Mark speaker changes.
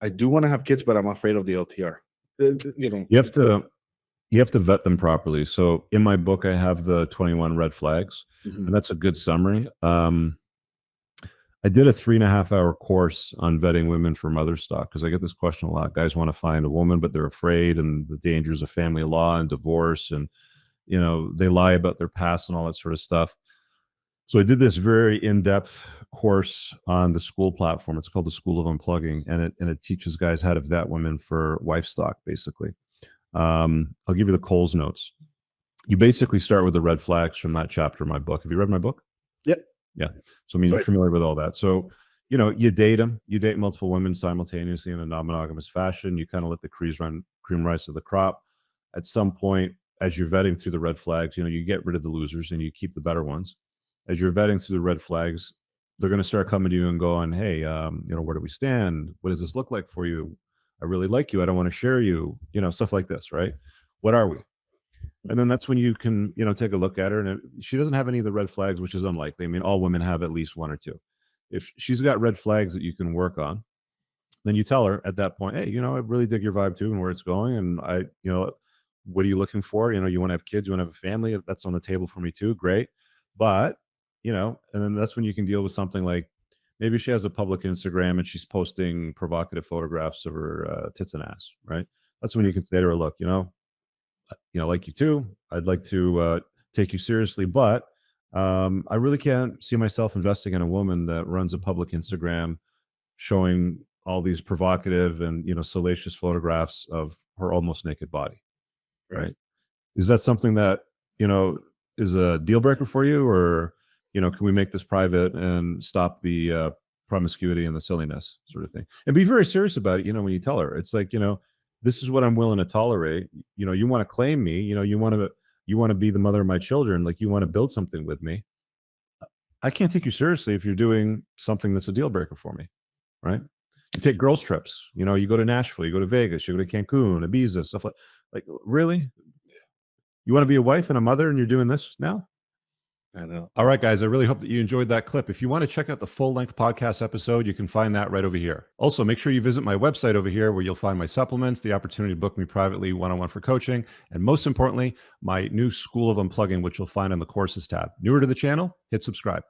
Speaker 1: I do want to have kids, but I'm afraid of the LTR. You know,
Speaker 2: You have to vet them properly. So in my book, I have the 21 red flags, and that's a good summary. I did a 3.5 hour course on vetting women for mother stock because I get this question a lot. Guys want to find a woman, but they're afraid and the dangers of family law and divorce, and they lie about their past and all that sort of stuff. So I did this very in-depth course on the school platform. It's called the School of Unplugging, and it teaches guys how to vet women for wife stock, basically. I'll give you the Coles notes. You basically start with the red flags from that chapter of my book. Have you read my book?
Speaker 1: Yep.
Speaker 2: Yeah. So I mean, you're familiar with all that. So, you date them, you date multiple women simultaneously in a non-monogamous fashion. You kind of let the cream rise to the crop. At some point, as you're vetting through the red flags, you get rid of the losers and you keep the better ones. As you're vetting through the red flags, they're going to start coming to you and going, hey, where do we stand? What does this look like for you? I really like you. I don't want to share you, stuff like this, right? What are we? And then that's when you can, take a look at her. And if she doesn't have any of the red flags, which is unlikely. I mean, all women have at least one or two. If she's got red flags that you can work on, then you tell her at that point, hey, I really dig your vibe too and where it's going. And what are you looking for? You want to have kids, you want to have a family. If that's on the table for me too, great. But, and then that's when you can deal with something like maybe she has a public Instagram and she's posting provocative photographs of her tits and ass, right? That's when you can say to her, look, like you too. I'd like to take you seriously, but I really can't see myself investing in a woman that runs a public Instagram showing all these provocative and salacious photographs of her almost naked body. Right? Is that something that is a deal breaker for you, or can we make this private and stop the promiscuity and the silliness sort of thing? And be very serious about it. When you tell her, it's like this is what I'm willing to tolerate. You want to claim me. You want to be the mother of my children. Like, you want to build something with me. I can't take you seriously if you're doing something that's a deal breaker for me, right? You take girls trips. You go to Nashville, you go to Vegas, you go to Cancun, Ibiza, stuff like really. You want to be a wife and a mother, and you're doing this now?
Speaker 1: I know.
Speaker 2: All right, guys, I really hope that you enjoyed that clip. If you want to check out the full-length podcast episode, you can find that right over here. Also, make sure you visit my website over here where you'll find my supplements, the opportunity to book me privately one-on-one for coaching, and most importantly, my new School of Unplugging, which you'll find on the Courses tab. Newer to the channel, hit subscribe.